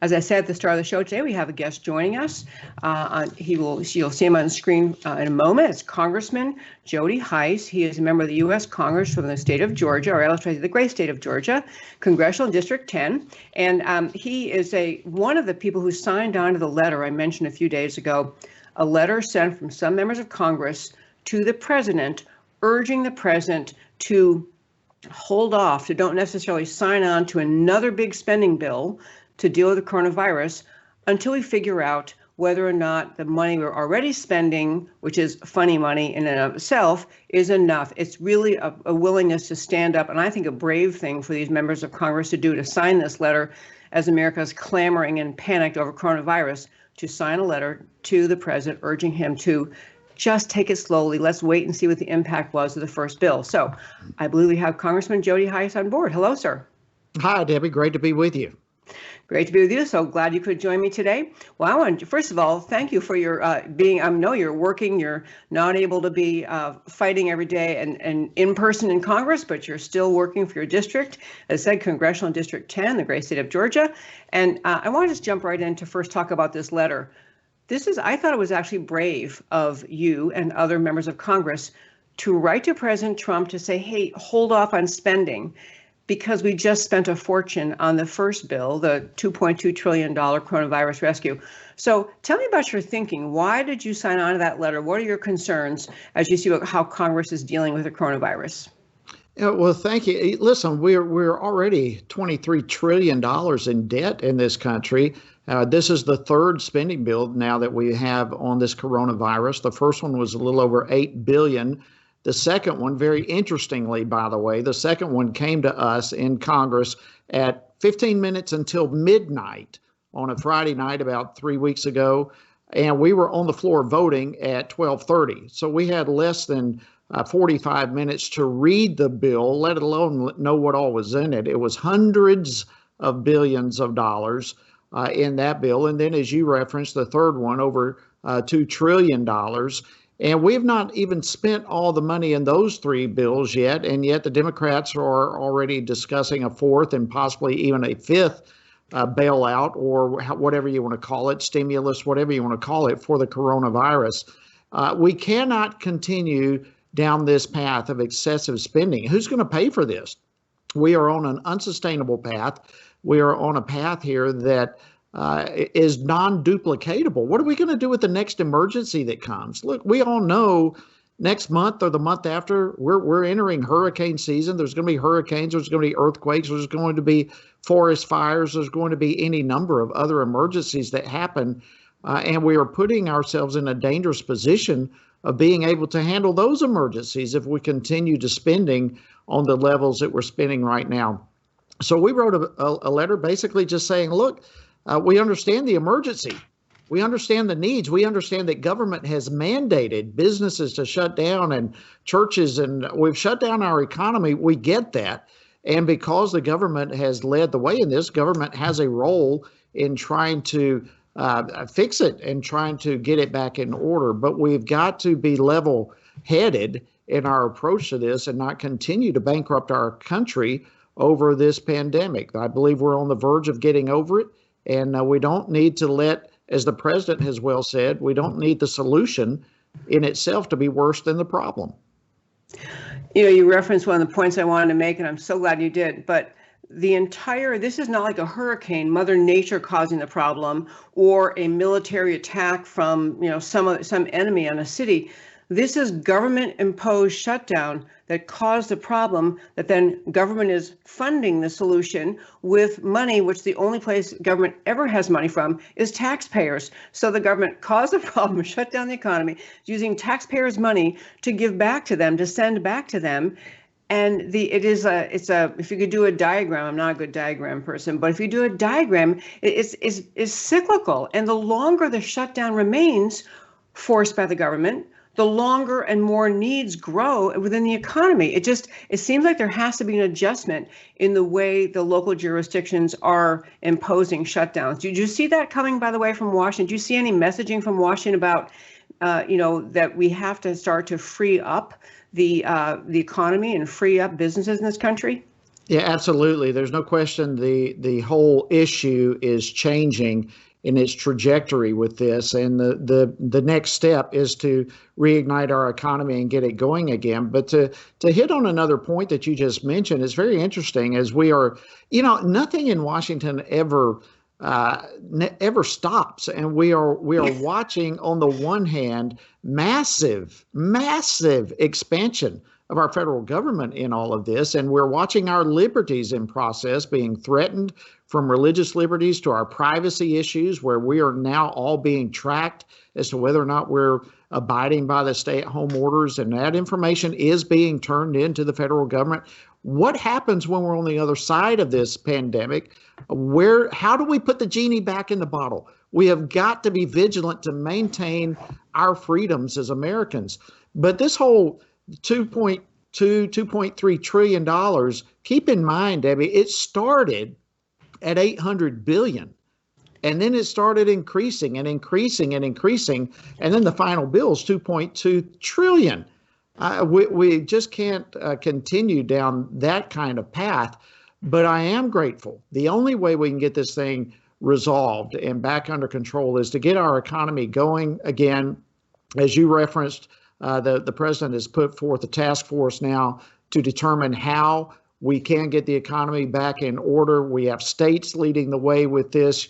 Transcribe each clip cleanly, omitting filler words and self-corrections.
As I said at the start of the show today, we have a guest joining us. You'll see him on the screen in a moment. It's Congressman Jody Hice. He is a member of the U.S. Congress from the state of Georgia, or else the great state of Georgia, Congressional District 10. And he is one of the people who signed on to the letter I mentioned a few days ago, a letter sent from some members of Congress to the president, urging the president to hold off, to don't necessarily sign on to another big spending bill to deal with the coronavirus until we figure out whether or not the money we're already spending, which is funny money in and of itself, is enough. It's really a willingness to stand up, and I think a brave thing for these members of Congress to do, to sign this letter as America is clamoring and panicked over coronavirus, to sign a letter to the president urging him to just take it slowly. Let's wait and see what the impact was of the first bill. So I believe we have Congressman Jody Hice on board. Hello, sir. Hi, Debbie. Great to be with you. Great to be with you. So glad you could join me today. Well, I want to, first of all, thank you for your being, I know you're working, you're not able to be fighting every day and in person in Congress, but you're still working for your district, as I said, Congressional District 10, the great state of Georgia. And I want to just jump right in to first talk about this letter. I thought it was actually brave of you and other members of Congress to write to President Trump to say, hey, hold off on spending, because we just spent a fortune on the first bill, the $2.2 trillion coronavirus rescue. So tell me about your thinking. Why did you sign on to that letter? What are your concerns as you see how Congress is dealing with the coronavirus? Yeah, well, thank you. Listen, we're already $23 trillion in debt in this country. This is the third spending bill now that we have on this coronavirus. The first one was a little over $8 billion. The second one, very interestingly, by the way, the second one came to us in Congress at 15 minutes until midnight on a Friday night about 3 weeks ago. And we were on the floor voting at 12:30. So we had less than 45 minutes to read the bill, let alone know what all was in it. It was hundreds of billions of dollars in that bill. And then, as you referenced, the third one, over $2 trillion. And we have not even spent all the money in those three bills yet. And yet the Democrats are already discussing a fourth and possibly even a fifth bailout, or whatever you want to call it, stimulus, whatever you want to call it, for the coronavirus. We cannot continue down this path of excessive spending. Who's going to pay for this? We are on an unsustainable path. We are on a path here that is non-duplicatable. What are we going to do with the next emergency that comes? Look, we all know next month or the month after, we're entering hurricane season. There's going to be hurricanes, there's going to be earthquakes, there's going to be forest fires, there's going to be any number of other emergencies that happen. And we are putting ourselves in a dangerous position of being able to handle those emergencies if we continue to spending on the levels that we're spending right now. So we wrote a letter basically just saying, look, we understand the emergency. We understand the needs. We understand that government has mandated businesses to shut down and churches, and we've shut down our economy. We get that. And because the government has led the way in this, government has a role in trying to fix it and trying to get it back in order. But we've got to be level-headed in our approach to this and not continue to bankrupt our country over this pandemic. I believe we're on the verge of getting over it. And we don't need to let, as the president has well said, we don't need the solution in itself to be worse than the problem. You know, you referenced one of the points I wanted to make, and I'm so glad you did. But this is not like a hurricane, Mother Nature causing the problem, or a military attack from, some enemy on a city. This is government-imposed shutdown that caused the problem, that then government is funding the solution with money, which the only place government ever has money from is taxpayers. So the government caused the problem, shut down the economy, using taxpayers' money to give back to them, to send back to them. And if you could do a diagram, I'm not a good diagram person, but if you do a diagram, it's cyclical. And the longer the shutdown remains forced by the government, the longer and more needs grow within the economy. It seems like there has to be an adjustment in the way the local jurisdictions are imposing shutdowns. Did you see that coming, by the way, from Washington? Do you see any messaging from Washington about, that we have to start to free up the economy and free up businesses in this country? Yeah, absolutely. There's no question the whole issue is changing in its trajectory with this, and the next step is to reignite our economy and get it going again. But to hit on another point that you just mentioned is very interesting. As we are, nothing in Washington ever stops, and we are watching, on the one hand, massive expansion of our federal government in all of this, and we're watching our liberties in process being threatened, from religious liberties to our privacy issues, where we are now all being tracked as to whether or not we're abiding by the stay-at-home orders, and that information is being turned into the federal government. What happens when we're on the other side of this pandemic? How do we put the genie back in the bottle? We have got to be vigilant to maintain our freedoms as Americans. But this whole $2.3 trillion, keep in mind, Debbie, it started at 800 billion. And then it started increasing and increasing and increasing. And then the final bill is 2.2 trillion. We just can't continue down that kind of path. But I am grateful. The only way we can get this thing resolved and back under control is to get our economy going again. As you referenced, the president has put forth a task force now to determine how we can get the economy back in order. We have states leading the way with this.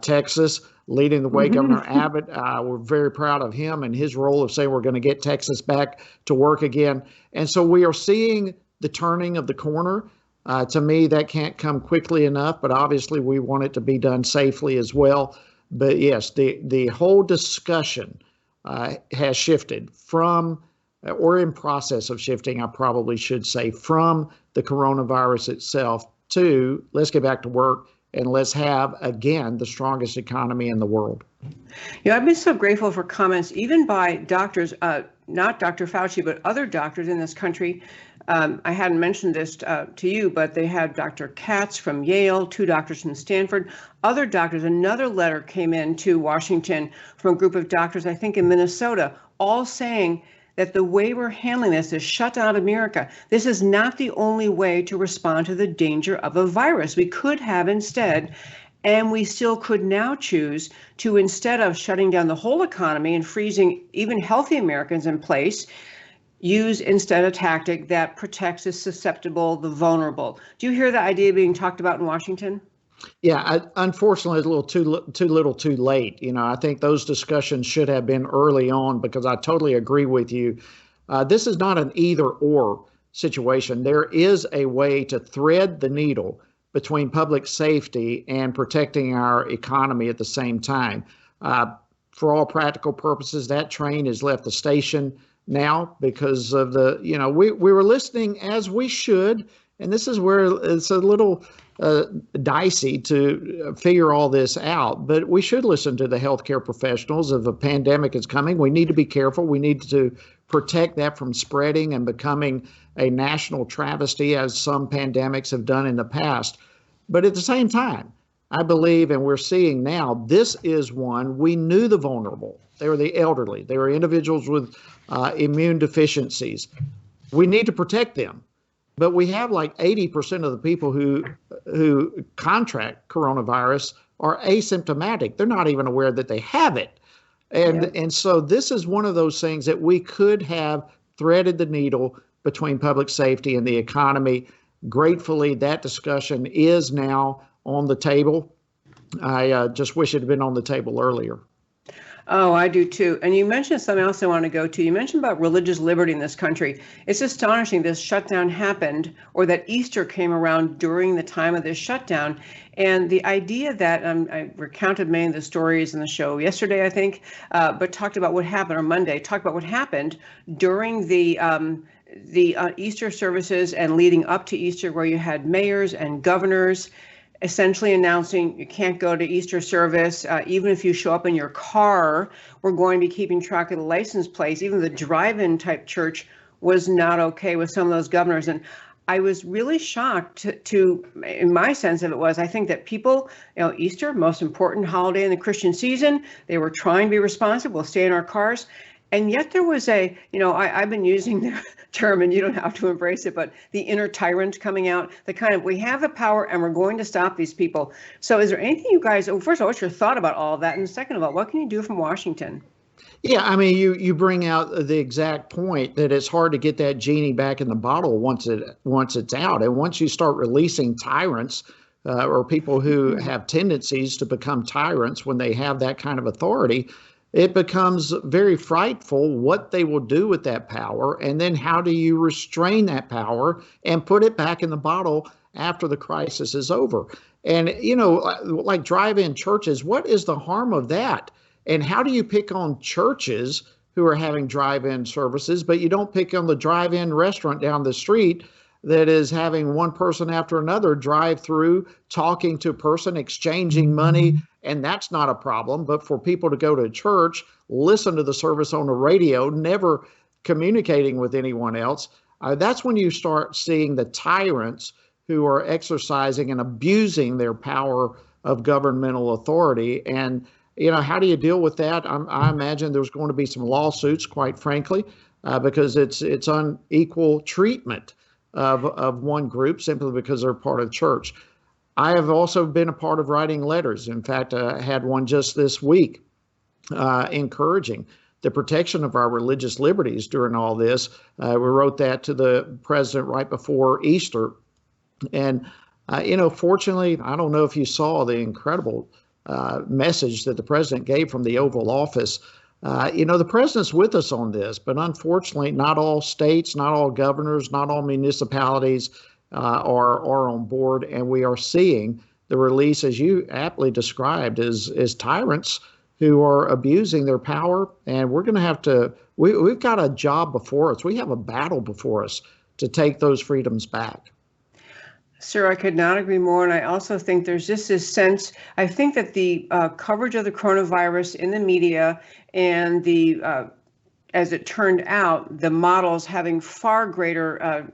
Texas leading the way. Governor Abbott, we're very proud of him and his role of saying we're going to get Texas back to work again. And so we are seeing the turning of the corner. To me, that can't come quickly enough, but obviously we want it to be done safely as well. But yes, the whole discussion has shifted from, or in process of shifting, I probably should say, from the coronavirus itself to let's get back to work and let's have, again, the strongest economy in the world. I've been so grateful for comments, even by doctors, not Dr. Fauci, but other doctors in this country. I hadn't mentioned this to you, but they had Dr. Katz from Yale, 2 doctors from Stanford, other doctors. Another letter came in to Washington from a group of doctors, I think in Minnesota, all saying that the way we're handling this is shut down America. This is not the only way to respond to the danger of a virus. We could have instead, and we still could now choose to, instead of shutting down the whole economy and freezing even healthy Americans in place, use instead a tactic that protects the susceptible, the vulnerable. Do you hear the idea being talked about in Washington? Yeah, unfortunately, it's a little too late. I think those discussions should have been early on, because I totally agree with you. This is not an either or situation. There is a way to thread the needle between public safety and protecting our economy at the same time. For all practical purposes, that train has left the station now because of we were listening, as we should. And this is where it's a little dicey to figure all this out, but we should listen to the healthcare professionals. If a pandemic is coming, we need to be careful. We need to protect that from spreading and becoming a national travesty, as some pandemics have done in the past. But at the same time, I believe, and we're seeing now, this is one. We knew the vulnerable. They were the elderly. They were individuals with immune deficiencies. We need to protect them. But we have like 80% of the people who contract coronavirus are asymptomatic. They're not even aware that they have it. And so this is one of those things that we could have threaded the needle between public safety and the economy. Gratefully, that discussion is now on the table. I just wish it had been on the table earlier. Oh, I do too. And you mentioned something else I want to go to. You mentioned about religious liberty in this country. It's astonishing this shutdown happened, or that Easter came around during the time of this shutdown. And the idea that I recounted many of the stories in the show yesterday, I think, but talked about what happened, or Monday, talked about what happened during the Easter services and leading up to Easter, where you had mayors and governors essentially announcing you can't go to Easter service. Even if you show up in your car, we're going to be keeping track of the license plates. Even the drive-in type church was not okay with some of those governors. And I was really shocked to, in my sense of it was, I think that people, Easter, most important holiday in the Christian season, they were trying to be responsible, we'll stay in our cars. And yet there was I've been using the term, and you don't have to embrace it, but the inner tyrant coming out, the kind of, we have the power and we're going to stop these people. So is there anything you guys, first of all, what's your thought about all of that? And second of all, what can you do from Washington? Yeah, I mean, you bring out the exact point that it's hard to get that genie back in the bottle once it's out, and once you start releasing tyrants or people who have tendencies to become tyrants when they have that kind of authority, it becomes very frightful what they will do with that power, and then how do you restrain that power and put it back in the bottle after the crisis is over? And like drive-in churches, what is the harm of that? And how do you pick on churches who are having drive-in services, but you don't pick on the drive-in restaurant down the street that is having one person after another drive through, talking to a person, exchanging money, and that's not a problem. But for people to go to church, listen to the service on the radio, never communicating with anyone else, that's when you start seeing the tyrants who are exercising and abusing their power of governmental authority. And how do you deal with that? I imagine there's going to be some lawsuits, quite frankly, because it's unequal treatment of one group simply because they're part of the church. I have also been a part of writing letters. In fact, I had one just this week encouraging the protection of our religious liberties during all this. We wrote that to the president right before Easter. And, fortunately, I don't know if you saw the incredible message that the president gave from the Oval Office. The president's with us on this, but unfortunately, not all states, not all governors, not all municipalities are on board, and we are seeing the release, as you aptly described, as tyrants who are abusing their power. And we're going to have to. We've got a job before us. We have a battle before us to take those freedoms back. Sir, I could not agree more. And I also think there's just this sense, I think that the coverage of the coronavirus in the media and as it turned out, the models having far greater,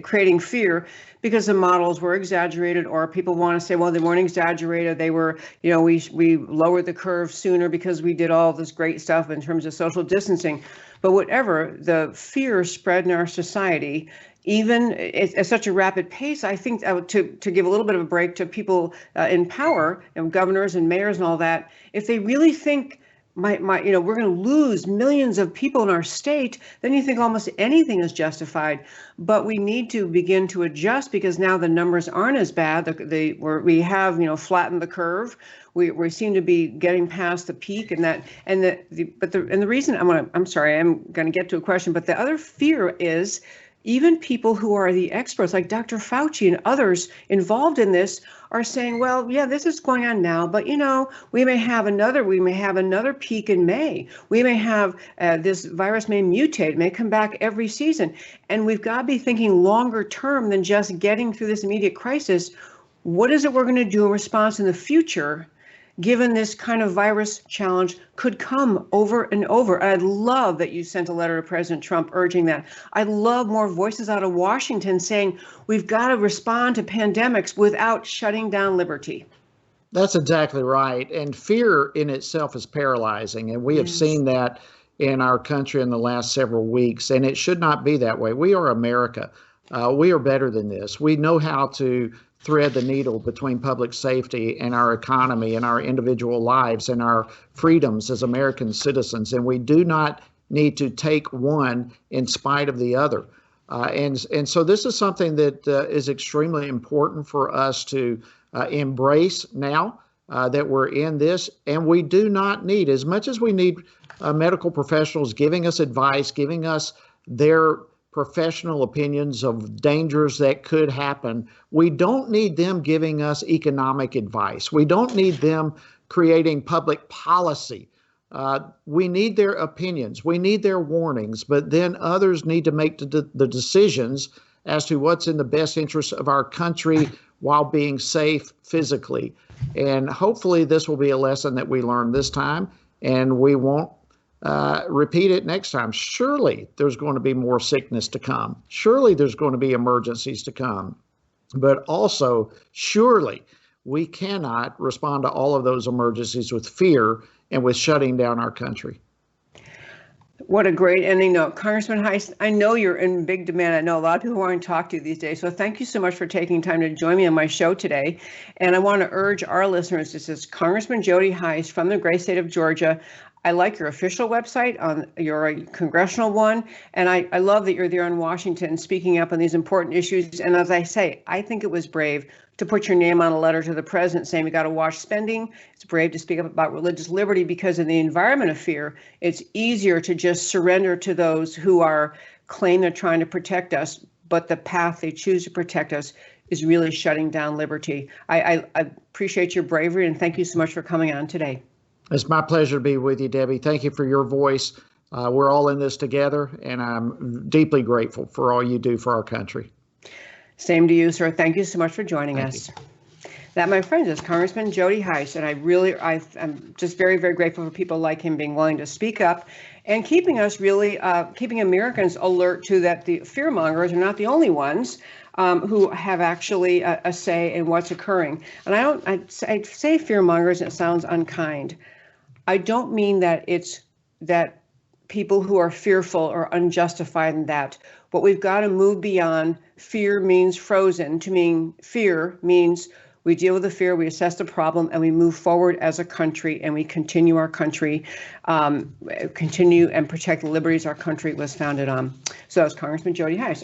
creating fear because the models were exaggerated, or people want to say, well, they weren't exaggerated. They were, we lowered the curve sooner because we did all this great stuff in terms of social distancing. But whatever, the fear spread in our society, even at such a rapid pace. I think to give a little bit of a break to people in power, governors and mayors and all that, if they really think we're going to lose millions of people in our state, then you think almost anything is justified. But we need to begin to adjust because now the numbers aren't as bad. We have flattened the curve. We seem to be getting past the peak, and the reason I'm sorry, I'm going to get to a question, but the other fear is, even people who are the experts like Dr. Fauci and others involved in this are saying, well, yeah, this is going on now, but we may have another peak in May. We may have this virus may mutate, may come back every season. And we've got to be thinking longer term than just getting through this immediate crisis. What is it we're going to do in response in the future, given this kind of virus challenge could come over and over? I'd love that you sent a letter to President Trump urging that. I'd love more voices out of Washington saying we've got to respond to pandemics without shutting down liberty. That's exactly right. And fear in itself is paralyzing. And we have seen that in our country in the last several weeks. And it should not be that way. We are America. We are better than this. We know how to thread the needle between public safety and our economy and our individual lives and our freedoms as American citizens. And we do not need to take one in spite of the other. And so this is something that is extremely important for us to embrace now that we're in this. And we do not need, as much as we need medical professionals giving us advice, giving us their professional opinions of dangers that could happen, we don't need them giving us economic advice. We don't need them creating public policy. We need their opinions. We need their warnings, but then others need to make the decisions as to what's in the best interest of our country while being safe physically. And hopefully this will be a lesson that we learn this time, and we won't repeat it next time. Surely there's going to be more sickness to come. Surely there's going to be emergencies to come. But also, surely we cannot respond to all of those emergencies with fear and with shutting down our country. What a great ending note. Congressman Hice, I know you're in big demand. I know a lot of people want to talk to you these days. So thank you so much for taking time to join me on my show today. And I want to urge our listeners, this is Congressman Jody Hice from the great state of Georgia. I like your official website, on your congressional one, and I love that you're there in Washington speaking up on these important issues. And as I say, I think it was brave to put your name on a letter to the president saying we got to watch spending. It's brave to speak up about religious liberty, because in the environment of fear, it's easier to just surrender to those who claim they're trying to protect us, but the path they choose to protect us is really shutting down liberty. I appreciate your bravery, and thank you so much for coming on today. It's my pleasure to be with you, Debbie. Thank you for your voice. We're all in this together, and I'm deeply grateful for all you do for our country. Same to you, sir. Thank you so much for joining us. That, my friends, is Congressman Jody Hice, and I'm just very, very grateful for people like him being willing to speak up and keeping us really, keeping Americans alert to that the fear mongers are not the only ones who have actually a say in what's occurring. And I say fear mongers, and it sounds unkind. I don't mean that it's that people who are fearful are unjustified in that. But we've got to move beyond fear means frozen to mean fear means we deal with the fear, we assess the problem, and we move forward as a country, and we continue our country, continue and protect the liberties our country was founded on. So that's Congressman Jody Hice.